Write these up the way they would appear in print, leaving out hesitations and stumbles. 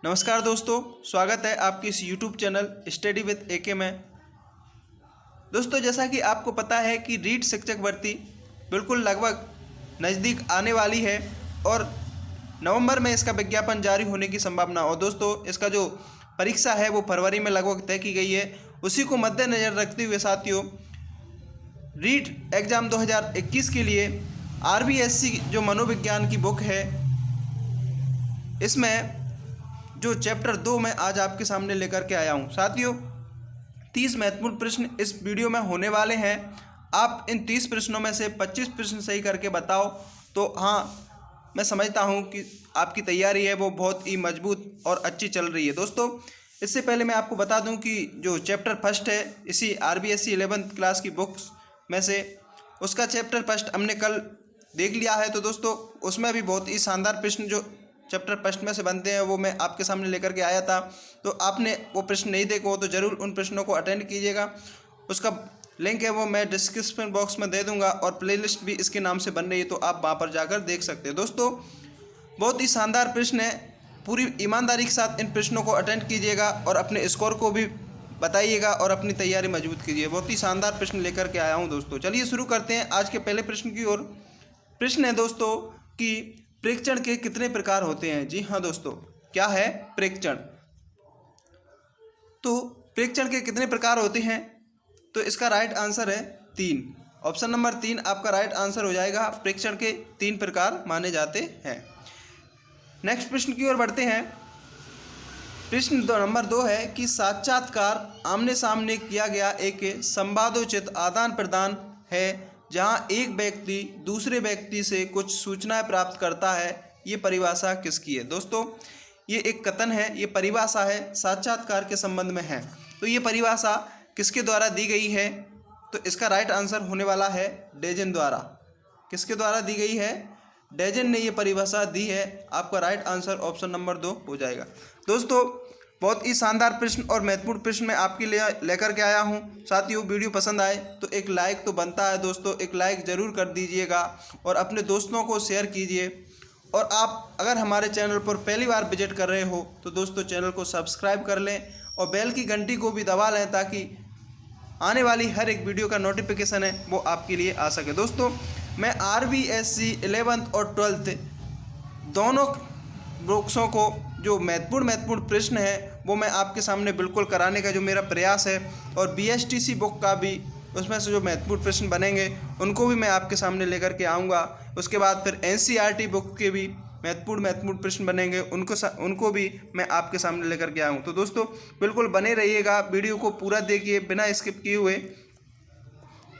नमस्कार दोस्तों, स्वागत है आपके इस YouTube channel study with AK में। दोस्तों, जैसा कि आपको पता है कि रीट शिक्षक भर्ती बिल्कुल लगभग नज़दीक आने वाली है और नवंबर में इसका विज्ञापन जारी होने की संभावना। और दोस्तों, इसका जो परीक्षा है वो फरवरी में लगभग तय की गई है। उसी को मद्देनज़र रखते हुए साथियों, रीट एग्ज़ाम 2021 के लिए RBSC जो मनोविज्ञान की बुक है, इसमें जो चैप्टर 2 में आज आपके सामने लेकर के आया हूँ। साथियों, 30 महत्वपूर्ण प्रश्न इस वीडियो में होने वाले हैं। आप इन 30 प्रश्नों में से 25 प्रश्न सही करके बताओ तो हाँ, मैं समझता हूँ कि आपकी तैयारी है वो बहुत ही मजबूत और अच्छी चल रही है। दोस्तों, इससे पहले मैं आपको बता दूं कि जो चैप्टर फर्स्ट है इसी RBSC 11th क्लास की बुक्स में से, उसका चैप्टर फर्स्ट हमने कल देख लिया है। तो दोस्तों, उसमें भी बहुत ही शानदार प्रश्न जो चैप्टर फर्स्ट में से बनते हैं वो मैं आपके सामने लेकर के आया था। तो आपने वो प्रश्न नहीं देखो हो तो ज़रूर उन प्रश्नों को अटेंड कीजिएगा। उसका लिंक है वो मैं डिस्क्रिप्शन बॉक्स में दे दूंगा और प्लेलिस्ट भी इसके नाम से बन रही है, तो आप वहाँ पर जाकर देख सकते हैं। दोस्तों, बहुत ही शानदार प्रश्न है, पूरी ईमानदारी के साथ इन प्रश्नों को अटेंड कीजिएगा और अपने स्कोर को भी बताइएगा और अपनी तैयारी मजबूत कीजिए। बहुत ही शानदार प्रश्न लेकर के आया हूँ। दोस्तों, चलिए शुरू करते हैं आज के पहले प्रश्न की ओर। प्रश्न है दोस्तों कि प्रेक्षण के कितने प्रकार होते हैं। जी हाँ दोस्तों, क्या है प्रेक्षण? तो प्रेक्षण के कितने प्रकार होते हैं? तो इसका राइट आंसर है 3। ऑप्शन नंबर 3 आपका राइट आंसर हो जाएगा। प्रेक्षण के 3 प्रकार माने जाते हैं। नेक्स्ट प्रश्न की ओर बढ़ते हैं। प्रश्न नंबर 2 है कि साक्षात्कार आमने सामने किया गया एक संवादोचित आदान प्रदान है जहां एक व्यक्ति दूसरे व्यक्ति से कुछ सूचनाएं प्राप्त करता है। ये परिभाषा किसकी है? दोस्तों, ये एक कथन है, ये परिभाषा है, साक्षात्कार के संबंध में है। तो ये परिभाषा किसके द्वारा दी गई है? तो इसका राइट आंसर होने वाला है डेजन द्वारा। किसके द्वारा दी गई है? डेजन ने ये परिभाषा दी है। आपका राइट आंसर ऑप्शन नंबर 2 हो जाएगा। दोस्तों, बहुत ही शानदार प्रश्न और महत्वपूर्ण प्रश्न मैं आपके लिए लेकर के आया हूं। साथियों, वीडियो पसंद आए तो एक लाइक तो बनता है। दोस्तों, एक लाइक ज़रूर कर दीजिएगा और अपने दोस्तों को शेयर कीजिए। और आप अगर हमारे चैनल पर पहली बार विजिट कर रहे हो तो दोस्तों चैनल को सब्सक्राइब कर लें और बेल की घंटी को भी दबा लें ताकि आने वाली हर एक वीडियो का नोटिफिकेशन है वो आपके लिए आ सके। दोस्तों, मैं RBSC 11th और 12th दोनों बुक्सों को जो महत्वपूर्ण प्रश्न है वो मैं आपके सामने बिल्कुल कराने का जो मेरा प्रयास है, और BSTC बुक का भी उसमें से जो महत्वपूर्ण प्रश्न बनेंगे उनको भी मैं आपके सामने लेकर के आऊँगा। उसके बाद फिर NCERT बुक के भी महत्वपूर्ण प्रश्न बनेंगे, उनको भी मैं आपके सामने लेकर के आऊँ। तो दोस्तों, बिल्कुल बने रहिएगा, वीडियो को पूरा देखिए बिना स्किप किए हुए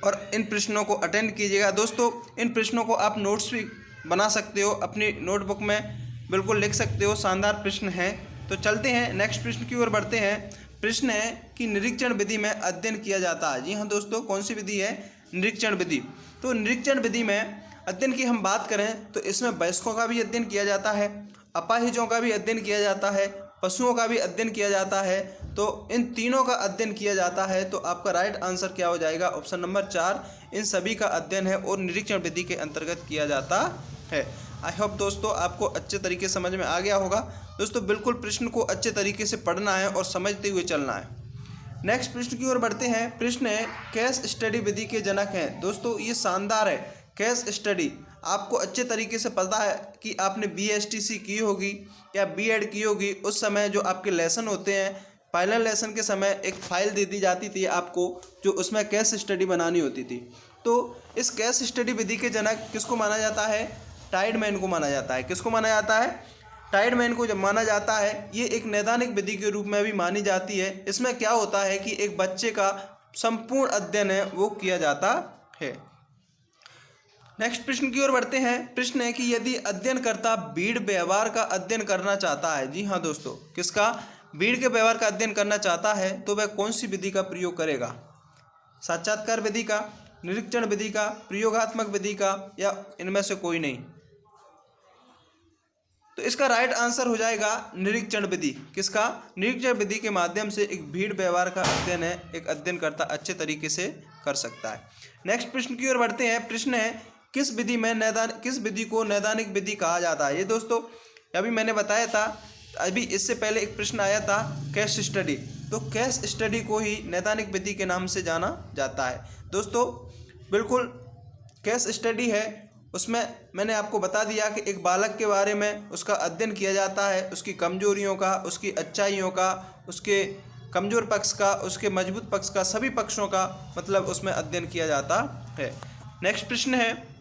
और इन प्रश्नों को अटेंड कीजिएगा। दोस्तों, इन प्रश्नों को आप नोट्स भी बना सकते हो, अपनी नोटबुक में बिल्कुल लिख सकते हो। शानदार प्रश्न हैं। तो चलते हैं नेक्स्ट प्रश्न की ओर बढ़ते हैं। प्रश्न है कि निरीक्षण विधि में अध्ययन किया जाता है। जी हाँ दोस्तों, कौन सी विधि है? निरीक्षण विधि। तो निरीक्षण विधि में अध्ययन की हम बात करें तो इसमें वयस्कों का भी अध्ययन किया जाता है, अपाहिजों का भी अध्ययन किया जाता है, पशुओं का भी अध्ययन किया जाता है। तो इन तीनों का अध्ययन किया जाता है। तो आपका राइट आंसर क्या हो जाएगा? ऑप्शन नंबर 4, इन सभी का अध्ययन है और निरीक्षण विधि के अंतर्गत किया जाता है। आई होप दोस्तों आपको अच्छे तरीके समझ में आ गया होगा। दोस्तों, बिल्कुल प्रश्न को अच्छे तरीके से पढ़ना है और समझते हुए चलना है। नेक्स्ट प्रश्न की ओर बढ़ते हैं। प्रश्न है केस स्टडी विधि के जनक हैं। दोस्तों, ये शानदार है। केस स्टडी आपको अच्छे तरीके से पता है कि आपने BSTC की होगी या B.Ed की होगी। उस समय जो आपके लेसन होते हैं, फाइनल लेसन के समय एक फाइल दे दी जाती थी आपको, जो उसमें केस स्टडी बनानी होती थी। तो इस केस स्टडी विधि के जनक किसको माना जाता है? टाइडमैन को माना जाता है। किसको माना जाता है? टाइडमैन को जब माना जाता है। ये एक नैदानिक विधि के रूप में भी मानी जाती है। इसमें क्या होता है कि एक बच्चे का संपूर्ण अध्ययन है वो किया जाता है। नेक्स्ट प्रश्न की ओर बढ़ते हैं। प्रश्न है कि यदि अध्ययनकर्ता भीड़ व्यवहार का अध्ययन करना चाहता है। जी हाँ दोस्तों, किसका? भीड़ के व्यवहार का अध्ययन करना चाहता है तो वह कौन सी विधि का प्रयोग करेगा? साक्षात्कार विधि का, निरीक्षण विधि का, प्रयोगात्मक विधि का, या इनमें से कोई नहीं? तो इसका राइट आंसर हो जाएगा निरीक्षण विधि। किसका? निरीक्षण विधि के माध्यम से एक भीड़ व्यवहार का अध्ययन है एक अध्ययनकर्ता अच्छे तरीके से कर सकता है। नेक्स्ट प्रश्न की ओर बढ़ते हैं। प्रश्न है किस विधि को नैदानिक विधि कहा जाता है? ये दोस्तों अभी मैंने बताया था, अभी इससे पहले एक प्रश्न आया था केस स्टडी, तो केस स्टडी को ही नैदानिक विधि के नाम से जाना जाता है। दोस्तों बिल्कुल केस स्टडी है, उसमें मैंने आपको बता दिया कि एक बालक के बारे में उसका अध्ययन किया जाता है, उसकी कमजोरियों का, उसकी अच्छाइयों का, उसके कमज़ोर पक्ष का, उसके मजबूत पक्ष का, सभी पक्षों का मतलब उसमें अध्ययन किया जाता है। नेक्स्ट प्रश्न है,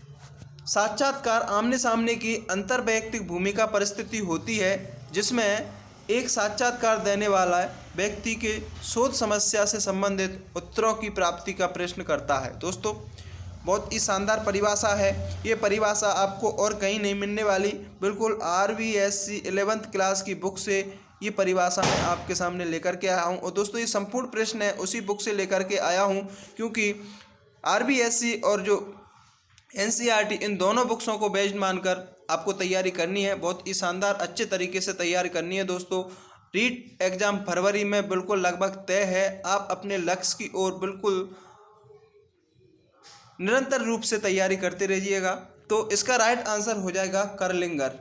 साक्षात्कार आमने सामने की अंतर्वैयक्तिक भूमिका परिस्थिति होती है जिसमें एक साक्षात्कार देने वाला व्यक्ति के शोध समस्या से संबंधित उत्तरों की प्राप्ति का प्रश्न करता है। दोस्तों बहुत ही शानदार परिभाषा है, ये परिभाषा आपको और कहीं नहीं मिलने वाली, बिल्कुल RBSC 11th क्लास की बुक से ये परिभाषा मैं आपके सामने लेकर के आया हूँ। और दोस्तों ये संपूर्ण प्रश्न है उसी बुक से लेकर के आया हूँ, क्योंकि RBSC और जो NCERT इन दोनों बुक्सों को बेस्ड मानकर आपको तैयारी करनी है, बहुत ही शानदार अच्छे तरीके से तैयारी करनी है। दोस्तों रीट एग्ज़ाम फरवरी में बिल्कुल लगभग तय है, आप अपने लक्ष्य की ओर बिल्कुल निरंतर रूप से तैयारी करते रहिएगा। तो इसका राइट आंसर हो जाएगा कर्लिंगर,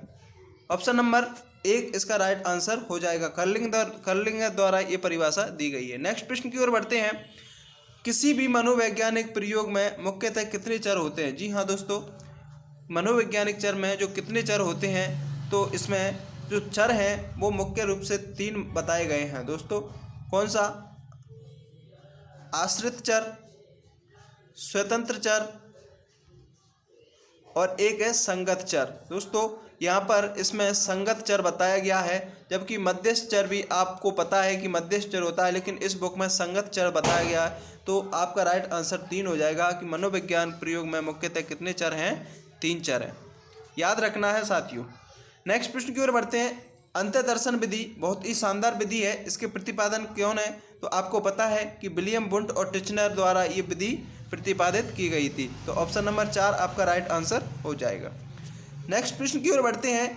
ऑप्शन नंबर 1 इसका राइट आंसर हो जाएगा। कर्लिंगर द्वारा ये परिभाषा दी गई है। नेक्स्ट प्रश्न की ओर बढ़ते हैं, किसी भी मनोवैज्ञानिक प्रयोग में मुख्यतः कितने चर होते हैं? जी हाँ दोस्तों, मनोवैज्ञानिक चर में जो कितने चर होते हैं, तो इसमें जो चर हैं वो मुख्य रूप से 3 बताए गए हैं। दोस्तों कौन सा? आश्रित चर, स्वतंत्र चर और एक है संगत चर। दोस्तों यहाँ पर इसमें संगत चर बताया गया है, जबकि मध्यस्थ चर भी आपको पता है कि मध्यस्थ चर होता है, लेकिन इस बुक में संगत चर बताया गया है। तो आपका राइट आंसर 3 हो जाएगा कि मनोविज्ञान प्रयोग में मुख्यतः कितने चर हैं? 3 चर हैं, याद रखना है साथियों। नेक्स्ट प्रश्न की ओर बढ़ते हैं, अंतर्दर्शन विधि बहुत ही शानदार विधि है, इसके प्रतिपादन कौन है? तो आपको पता है कि विलियम वुंड और टिचनर द्वारा ये विधि प्रतिपादित की गई थी। तो ऑप्शन नंबर 4 आपका राइट आंसर हो जाएगा। नेक्स्ट प्रश्न की ओर बढ़ते हैं,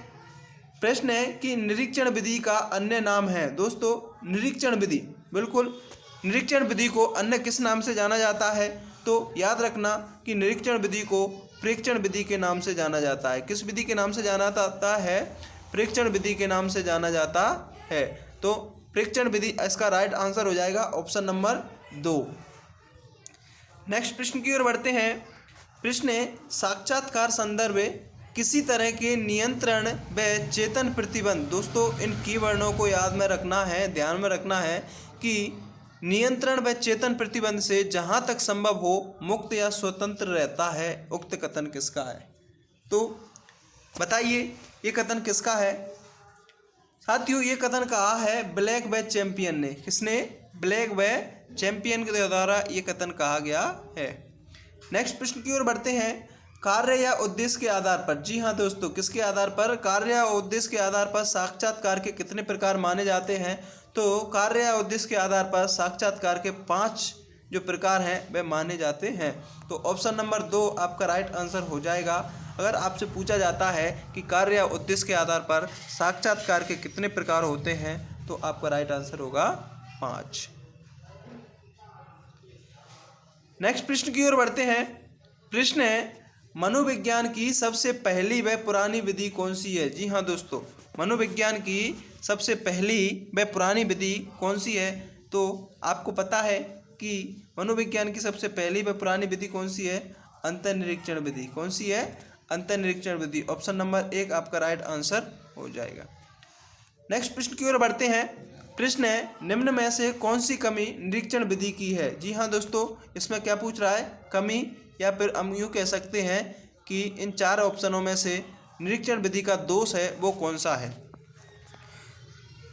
प्रश्न है कि निरीक्षण विधि का अन्य नाम है। दोस्तों निरीक्षण विधि, बिल्कुल निरीक्षण विधि को अन्य किस नाम से जाना जाता है? तो याद रखना कि निरीक्षण विधि को प्रेक्षण विधि के नाम से जाना जाता है। किस विधि के नाम से जाना जाता है? प्रेक्षण विधि के नाम से जाना जाता है। तो प्रेक्षण विधि इसका राइट आंसर हो जाएगा ऑप्शन नंबर 2। नेक्स्ट प्रश्न की ओर बढ़ते हैं, प्रश्न है साक्षात्कार संदर्भ किसी तरह के नियंत्रण व चेतन प्रतिबंध। दोस्तों इन कीवर्डों को याद में रखना है, ध्यान में रखना है कि नियंत्रण व चेतन प्रतिबंध से जहाँ तक संभव हो मुक्त या स्वतंत्र रहता है, उक्त कथन किसका है? तो बताइए ये कथन किसका है? साथियों ये कथन कहा है ब्लैक व चैंपियन ने। किसने? ब्लैक व चैंपियन के द्वारा ये कथन कहा गया है। नेक्स्ट प्रश्न की ओर बढ़ते हैं, कार्य या उद्देश्य के आधार पर। जी हाँ दोस्तों, किसके आधार पर? कार्य या उद्देश्य के आधार पर साक्षात्कार के कितने प्रकार माने जाते हैं? तो कार्य या उद्देश्य के आधार पर साक्षात्कार के 5 जो प्रकार हैं वे माने जाते हैं। तो ऑप्शन नंबर 2 आपका राइट आंसर हो जाएगा। अगर आपसे पूछा जाता है कि कार्य या उद्देश्य के आधार पर साक्षात्कार के कितने प्रकार होते हैं, तो आपका राइट आंसर होगा 5। नेक्स्ट प्रश्न की ओर बढ़ते हैं, प्रश्न है मनोविज्ञान की सबसे पहली व पुरानी विधि कौन सी है? जी हाँ दोस्तों, मनोविज्ञान की सबसे पहली व पुरानी विधि कौन सी है? तो आपको पता है कि मनोविज्ञान की सबसे पहली व पुरानी विधि कौन सी है? अंतर्निरीक्षण विधि। कौन सी है? अंतर्निरीक्षण विधि। ऑप्शन नंबर 1 आपका राइट आंसर हो जाएगा। नेक्स्ट प्रश्न की ओर बढ़ते हैं, प्रश्न है निम्न में से कौन सी कमी निरीक्षण विधि की है? जी हाँ दोस्तों, इसमें क्या पूछ रहा है? कमी, या फिर हम यूँ कह सकते हैं कि इन 4 ऑप्शनों में से निरीक्षण विधि का दोष है वो कौन सा है?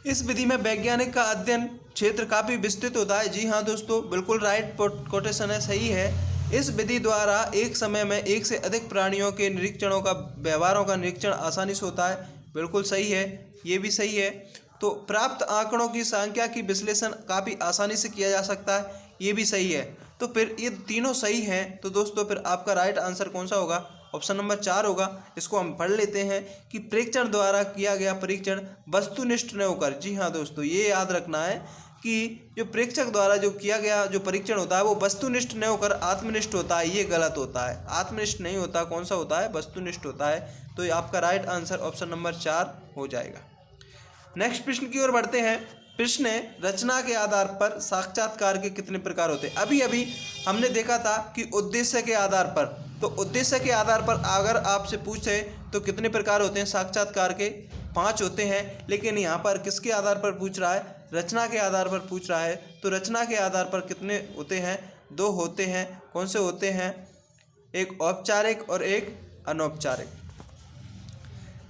इस विधि में वैज्ञानिक का अध्ययन क्षेत्र काफ़ी विस्तृत होता है। जी हाँ दोस्तों, बिल्कुल राइट कोटेशन है, सही है। इस विधि द्वारा एक समय में एक से अधिक प्राणियों के निरीक्षणों का, व्यवहारों का निरीक्षण आसानी से होता है। बिल्कुल सही है, ये भी सही है। तो प्राप्त आंकड़ों की संख्या की विश्लेषण काफ़ी आसानी से किया जा सकता है, ये भी सही है। तो फिर ये तीनों सही हैं, तो दोस्तों फिर आपका राइट आंसर कौन सा होगा? ऑप्शन नंबर 4 होगा। इसको हम पढ़ लेते हैं कि प्रेक्षण द्वारा किया गया परीक्षण वस्तुनिष्ठ न होकर। जी हाँ दोस्तों, ये याद रखना है कि जो प्रेक्षक द्वारा जो किया गया जो परीक्षण होता है वो वस्तुनिष्ठ न होकर आत्मनिष्ठ होता है। ये गलत होता है, आत्मनिष्ठ नहीं होता। कौन सा होता है? वस्तुनिष्ठ होता है। तो आपका राइट आंसर ऑप्शन नंबर 4 हो जाएगा। नेक्स्ट प्रश्न की ओर बढ़ते हैं। प्रश्न है, रचना के आधार पर साक्षात्कार के कितने प्रकार होते हैं। अभी अभी हमने देखा था कि उद्देश्य के आधार पर, तो उद्देश्य के आधार पर अगर आपसे पूछे तो कितने प्रकार होते हैं साक्षात्कार के, 5 होते हैं। लेकिन यहाँ पर किसके आधार पर पूछ रहा है, रचना के आधार पर पूछ रहा है। तो रचना के आधार पर कितने होते हैं, 2 होते हैं। कौन से होते हैं, एक औपचारिक और एक अनौपचारिक।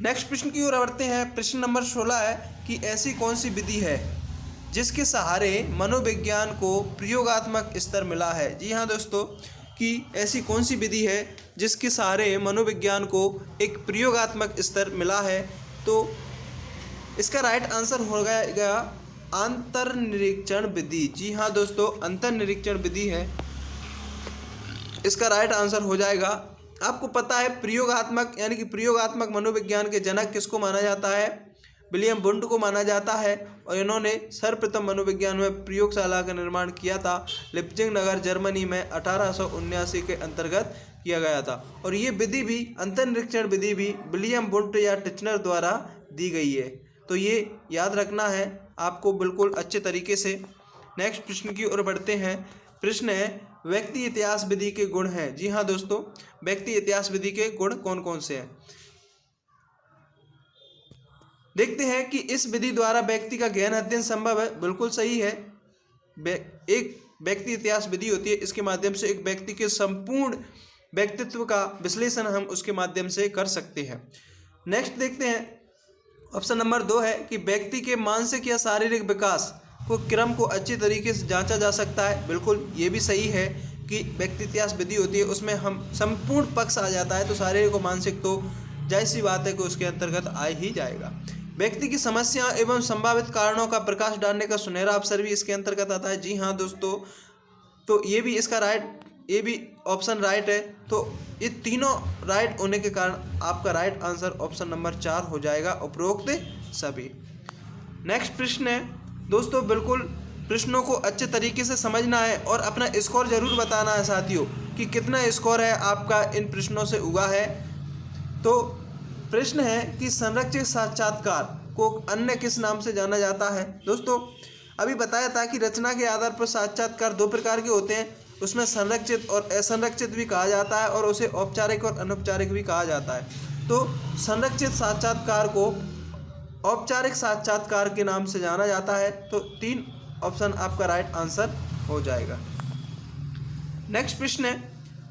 नेक्स्ट प्रश्न की ओर बढ़ते हैं। प्रश्न नंबर 16 है कि ऐसी कौन सी विधि है जिसके सहारे मनोविज्ञान को प्रयोगात्मक स्तर मिला है। जी हाँ दोस्तों, कि ऐसी कौन सी विधि है जिसके सहारे मनोविज्ञान को एक प्रयोगात्मक स्तर मिला है। तो इसका राइट आंसर हो गया अंतर्निरीक्षण विधि। जी हाँ दोस्तों, अंतर्निरीक्षण विधि है इसका राइट आंसर हो जाएगा। आपको पता है प्रयोगात्मक यानी कि प्रयोगात्मक मनोविज्ञान के जनक किसको माना जाता है, विलियम वुंड को माना जाता है। और इन्होंने सर्वप्रथम मनोविज्ञान में प्रयोगशाला का निर्माण किया था लिप्जिंग नगर जर्मनी में 1879 के अंतर्गत किया गया था। और ये विधि भी, अंतर्निरीक्षण विधि भी विलियम वुंड या टिचनर द्वारा दी गई है। तो ये याद रखना है आपको बिल्कुल अच्छे तरीके से। नेक्स्ट प्रश्न की ओर बढ़ते हैं। प्रश्न है, व्यक्ति इतिहास विधि के गुण हैं। जी हाँ दोस्तों, व्यक्ति इतिहास विधि के गुण कौन कौन से हैं। देखते हैं कि इस विधि द्वारा व्यक्ति का गहन अध्ययन संभव है। बिल्कुल सही है। एक व्यक्ति इतिहास विधि होती है, इसके माध्यम से एक व्यक्ति के संपूर्ण व्यक्तित्व का विश्लेषण हम उसके माध्यम से कर सकते हैं। नेक्स्ट देखते हैं, ऑप्शन नंबर 2 है कि व्यक्ति के मानसिक या शारीरिक विकास को क्रम को अच्छी तरीके से जांचा जा सकता है। बिल्कुल ये भी सही है कि व्यक्ति इतिहास विधि होती है, उसमें हम संपूर्ण पक्ष आ जाता है। तो शारीरिक और मानसिक तो जाहिर सी बात है कि उसके अंतर्गत आ ही जाएगा। व्यक्ति की समस्या एवं संभावित कारणों का प्रकाश डालने का सुनहरा अवसर भी इसके अंतर्गत आता है। जी हाँ दोस्तों, तो ये भी इसका ये भी ऑप्शन राइट है। तो ये तीनों राइट होने के कारण आपका राइट आंसर ऑप्शन नंबर 4 हो जाएगा, उपरोक्त सभी। नेक्स्ट प्रश्न है दोस्तों, बिल्कुल प्रश्नों को अच्छे तरीके से समझना है और अपना स्कोर जरूर बताना है साथियों कि कितना स्कोर है आपका इन प्रश्नों से हुआ है। तो प्रश्न है कि संरक्षित साक्षात्कार को अन्य किस नाम से जाना जाता है। दोस्तों अभी बताया था कि रचना के आधार पर साक्षात्कार 2 प्रकार के होते हैं, उसमें संरक्षित और असंरक्षित भी कहा जाता है और उसे औपचारिक और अनौपचारिक भी कहा जाता है। तो संरक्षित साक्षात्कार को औपचारिक साक्षात्कार के नाम से जाना जाता है। तो 3 ऑप्शन आपका राइट आंसर हो जाएगा। नेक्स्ट प्रश्न है,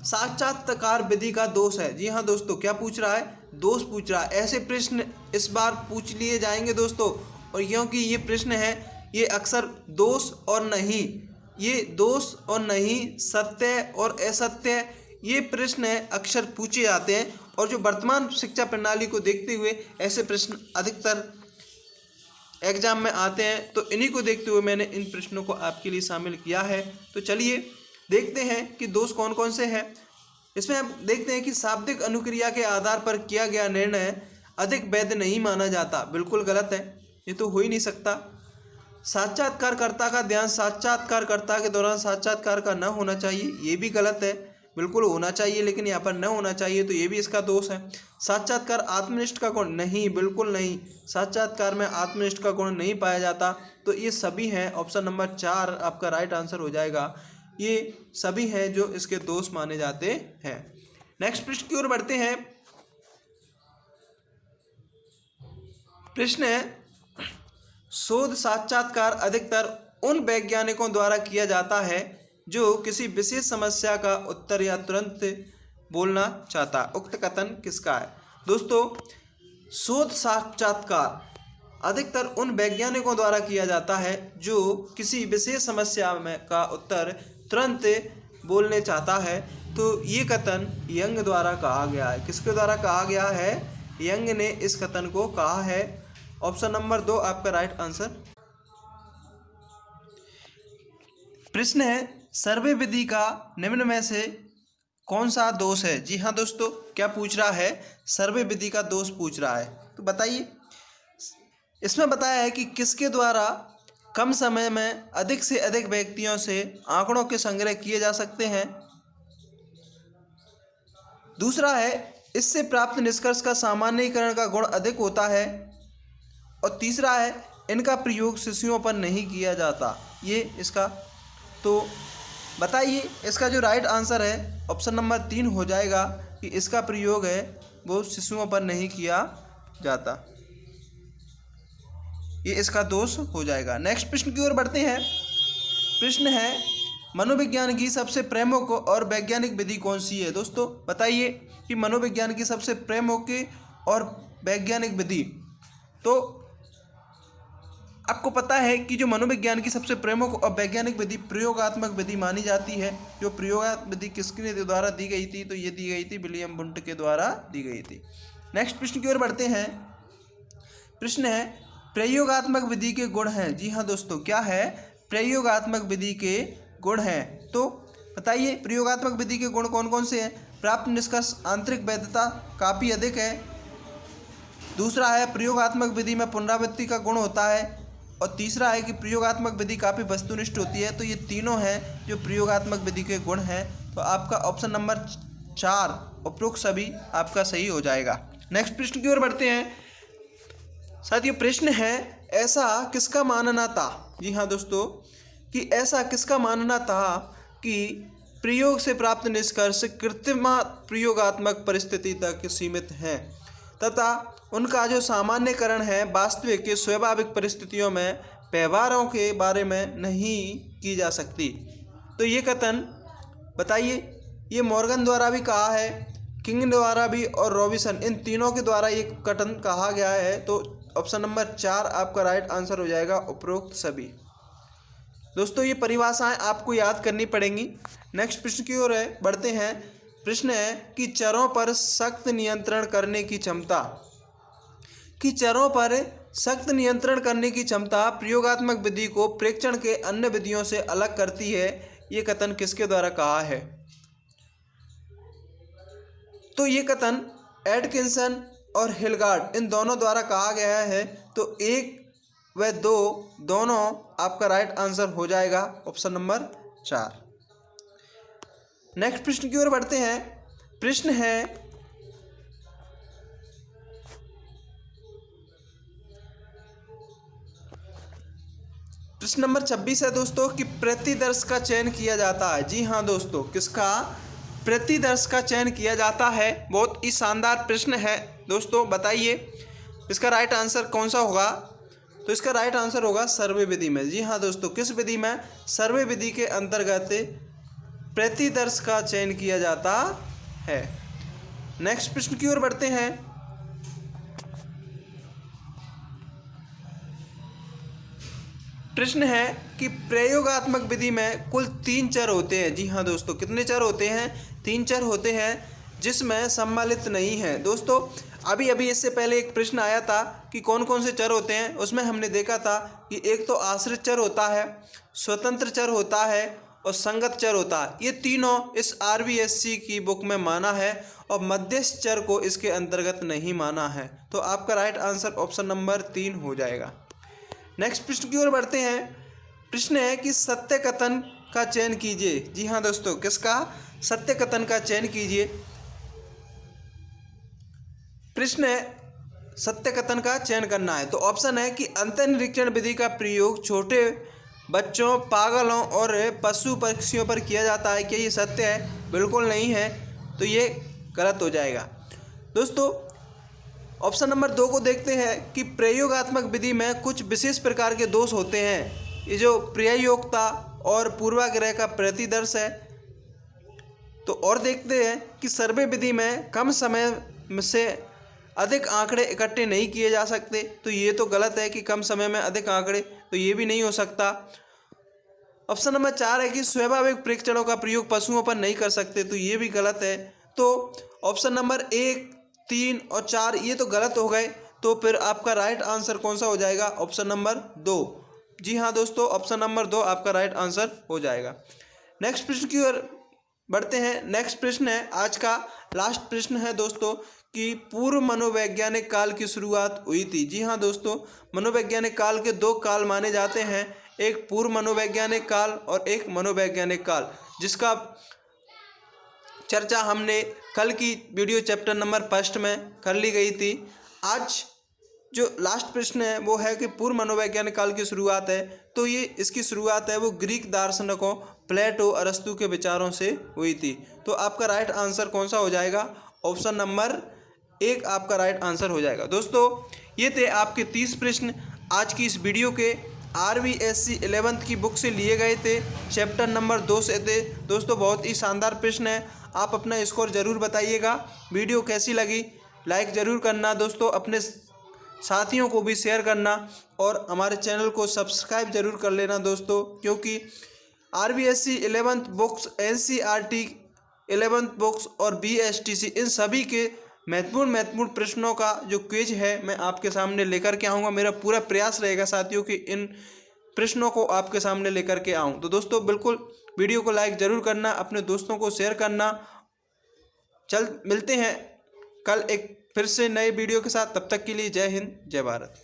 साक्षात्कार विधि का दोष है। जी हाँ दोस्तों, क्या पूछ रहा है, दोष पूछ रहा है। ऐसे प्रश्न इस बार पूछ लिए जाएंगे दोस्तों, और क्योंकि ये प्रश्न है ये अक्सर दोष और नहीं, ये दोष और नहीं, सत्य और असत्य, ये प्रश्न अक्सर पूछे जाते हैं। और जो वर्तमान शिक्षा प्रणाली को देखते हुए ऐसे प्रश्न अधिकतर एग्जाम में आते हैं, तो इन्हीं को देखते हुए मैंने इन प्रश्नों को आपके लिए शामिल किया है। तो चलिए देखते हैं कि दोष कौन कौन से हैं। इसमें हम देखते हैं कि शाब्दिक अनुक्रिया के आधार पर किया गया निर्णय अधिक वैध नहीं माना जाता। बिल्कुल गलत है, ये तो हो ही नहीं सकता। साक्षात्कारकर्ता का ध्यान साक्षात्कारकर्ता के दौरान साक्षात्कार का न होना चाहिए, ये भी गलत है। बिल्कुल होना चाहिए लेकिन यहाँ पर न होना चाहिए, तो ये भी इसका दोष है। साक्षात्कार आत्मनिष्ठ का गुण नहीं, बिल्कुल नहीं, साक्षात्कार में आत्मनिष्ठ का गुण नहीं पाया जाता। तो ये सभी हैं, ऑप्शन नंबर 4 आपका राइट आंसर हो जाएगा। ये सभी हैं जो इसके दोष माने जाते हैं। नेक्स्ट प्रश्न की ओर बढ़ते हैं। प्रश्न है, शोध साक्षात्कार अधिकतर उन वैज्ञानिकों द्वारा किया जाता है जो किसी विशेष समस्या का उत्तर या तुरंत बोलना चाहता। उक्त कथन किसका है। दोस्तों शोध साक्षात्कार अधिकतर उन वैज्ञानिकों द्वारा किया जाता है जो किसी विशेष समस्या में का उत्तर तुरंत बोलने चाहता है। तो ये कथन यंग द्वारा कहा गया है। किसके द्वारा कहा गया है, यंग ने इस कथन को कहा है। ऑप्शन नंबर 2 आपका राइट आंसर। प्रश्न है, सर्वे विधि का निम्न में से कौन सा दोष है। जी हाँ दोस्तों, क्या पूछ रहा है, सर्वे विधि का दोष पूछ रहा है। तो बताइए, इसमें बताया है कि किसके द्वारा कम समय में अधिक से अधिक व्यक्तियों से आंकड़ों के संग्रह किए जा सकते हैं। दूसरा है, इससे प्राप्त निष्कर्ष का सामान्यीकरण का गुण अधिक होता है। और तीसरा है इनका प्रयोग शिशुओं पर नहीं किया जाता। ये इसका, तो बताइए इसका जो राइट आंसर है ऑप्शन नंबर 3 हो जाएगा कि इसका प्रयोग है वो शिशुओं पर नहीं किया जाता। ये इसका दोष हो जाएगा। नेक्स्ट प्रश्न की ओर बढ़ते हैं। प्रश्न है मनोविज्ञान की सबसे प्रमुख और वैज्ञानिक विधि कौन सी है। दोस्तों बताइए कि मनोविज्ञान की सबसे प्रमुख और वैज्ञानिक विधि, तो आपको पता है कि जो मनोविज्ञान की सबसे प्रमुख और वैज्ञानिक विधि प्रयोगात्मक विधि मानी जाती है। जो प्रयोगात्मक विधि किसके द्वारा दी गई थी, तो ये दी गई थी विलियम वुंट के द्वारा दी गई थी। नेक्स्ट प्रश्न की ओर बढ़ते हैं। प्रश्न है प्रयोगात्मक विधि के गुण हैं। जी हाँ दोस्तों, क्या है, प्रयोगात्मक विधि के गुण हैं। तो बताइए प्रयोगात्मक विधि के गुण कौन कौन से हैं। प्राप्त निष्कर्ष आंतरिक वैधता काफ़ी अधिक है। दूसरा है प्रयोगात्मक विधि में पुनरावृत्ति का गुण होता है। और तीसरा है कि प्रयोगात्मक विधि काफ़ी वस्तुनिष्ठ होती है। तो ये तीनों हैं जो प्रयोगात्मक विधि के गुण हैं। तो आपका ऑप्शन नंबर 4 उपरोक्त सभी आपका सही हो जाएगा। नेक्स्ट प्रश्न की ओर बढ़ते हैं। साथियों प्रश्न है ऐसा किसका मानना था। जी हाँ दोस्तों, कि ऐसा किसका मानना था कि प्रयोग से प्राप्त निष्कर्ष कृत्रिम प्रयोगात्मक परिस्थिति तक सीमित हैं तथा उनका जो सामान्यकरण है वास्तविक के स्वाभाविक परिस्थितियों में व्यवहारों के बारे में नहीं की जा सकती। तो ये कथन बताइए, ये मॉर्गन द्वारा भी कहा है, किंग द्वारा भी और रॉबिन्सन, इन तीनों के द्वारा ये कथन कहा गया है। तो ऑप्शन नंबर 4 आपका राइट आंसर हो जाएगा उपरोक्त सभी। दोस्तों ये परिभाषाएं आपको याद करनी पड़ेंगी। नेक्स्ट प्रश्न की ओर बढ़ते हैं। प्रश्न है कि चरों पर सख्त नियंत्रण करने की क्षमता, कि चरों पर सख्त नियंत्रण करने की क्षमता प्रयोगात्मक विधि को प्रेक्षण के अन्य विधियों से अलग करती है। ये कथन किसके द्वारा कहा है। तो ये कथन एटकिंसन और हिलगार्ड इन दोनों द्वारा कहा गया है। तो 1 व 2 दोनों आपका राइट आंसर हो जाएगा ऑप्शन नंबर 4। नेक्स्ट प्रश्न की ओर बढ़ते हैं। प्रश्न है प्रश्न नंबर 26 है दोस्तों कि प्रतिदर्श का चयन किया जाता है। जी हाँ दोस्तों, किसका, प्रतिदर्श का चयन किया जाता है। बहुत ही शानदार प्रश्न है दोस्तों, बताइए इसका राइट आंसर कौन सा होगा। तो इसका राइट आंसर होगा सर्वे विधि में। जी हाँ दोस्तों, किस विधि में, सर्वे विधि के अंतर्गत प्रतिदर्श का चयन किया जाता है। नेक्स्ट प्रश्न की ओर बढ़ते हैं। प्रश्न है कि प्रयोगात्मक विधि में कुल 3 चर होते हैं। जी हाँ दोस्तों, कितने चर होते हैं, 3 चर होते हैं जिसमें सम्मिलित नहीं है। दोस्तों अभी अभी इससे पहले एक प्रश्न आया था कि कौन कौन से चर होते हैं। उसमें हमने देखा था कि एक तो आश्रित चर होता है, स्वतंत्र चर होता है और संगत चर होता है। ये तीनों इस RBSC की बुक में माना है और मध्यस्थ चर को इसके अंतर्गत नहीं माना है। तो आपका राइट आंसर ऑप्शन नंबर 3 हो जाएगा। नेक्स्ट प्रश्न की ओर बढ़ते हैं। प्रश्न है कि सत्य कथन का चयन कीजिए। जी हाँ दोस्तों, किसका, सत्य कथन का चयन कीजिए। प्रश्न है सत्य कथन का चयन करना है। तो ऑप्शन है कि अंतर्निरीक्षण विधि का प्रयोग छोटे बच्चों, पागलों और पशु पक्षियों पर किया जाता है। क्या ये सत्य है। बिल्कुल नहीं है, तो ये गलत हो जाएगा। दोस्तों ऑप्शन नंबर 2 को देखते हैं कि प्रयोगात्मक विधि में कुछ विशेष प्रकार के दोष होते हैं। ये जो प्रयोक्ता और पूर्वाग्रह का प्रतिदर्श है। तो और देखते हैं कि सर्वे विधि में कम समय से अधिक आंकड़े इकट्ठे नहीं किए जा सकते। तो ये तो गलत है कि कम समय में अधिक आंकड़े, तो ये भी नहीं हो सकता। ऑप्शन नंबर 4 है कि स्वाभाविक परीक्षणों का प्रयोग पशुओं पर नहीं कर सकते। तो ये भी गलत है। तो ऑप्शन नंबर 1, 3 और 4 ये तो गलत हो गए। तो फिर आपका राइट आंसर कौन सा हो जाएगा, ऑप्शन नंबर 2। जी हाँ दोस्तों, ऑप्शन नंबर 2 आपका राइट आंसर हो जाएगा। नेक्स्ट प्रश्न की ओर बढ़ते हैं। नेक्स्ट प्रश्न है आज का लास्ट प्रश्न है दोस्तों कि पूर्व मनोवैज्ञानिक काल की शुरुआत हुई थी। जी हाँ दोस्तों, मनोवैज्ञानिक काल के 2 काल माने जाते हैं, एक पूर्व मनोवैज्ञानिक काल और एक मनोवैज्ञानिक काल, जिसका चर्चा हमने कल की वीडियो चैप्टर नंबर 1 में कर ली गई थी। आज जो लास्ट प्रश्न है वो है कि पूर्व मनोवैज्ञानिक काल की शुरुआत है, तो ये इसकी शुरुआत है वो ग्रीक दार्शनिकों प्लेटो अरस्तु के विचारों से हुई थी। तो आपका राइट आंसर कौन सा हो जाएगा? ऑप्शन नंबर 1 आपका राइट आंसर हो जाएगा। दोस्तों ये थे आपके 30 प्रश्न आज की इस वीडियो के RBSC 11th की बुक से लिए गए थे, चैप्टर नंबर 2 से थे। दोस्तों बहुत ही शानदार प्रश्न है, आप अपना स्कोर ज़रूर बताइएगा। वीडियो कैसी लगी लाइक ज़रूर करना दोस्तों, अपने साथियों को भी शेयर करना और हमारे चैनल को सब्सक्राइब जरूर कर लेना दोस्तों, क्योंकि RBSC 11th books, NCERT 11th books और BSTC इन सभी के महत्वपूर्ण प्रश्नों का जो क्विज है मैं आपके सामने लेकर के आऊँगा। मेरा पूरा प्रयास रहेगा साथियों कि इन प्रश्नों को आपके सामने लेकर के आऊँ। तो दोस्तों बिल्कुल वीडियो को लाइक ज़रूर करना, अपने दोस्तों को शेयर करना। मिलते हैं कल एक फिर से नए वीडियो के साथ, तब तक के लिए जय हिंद जय भारत।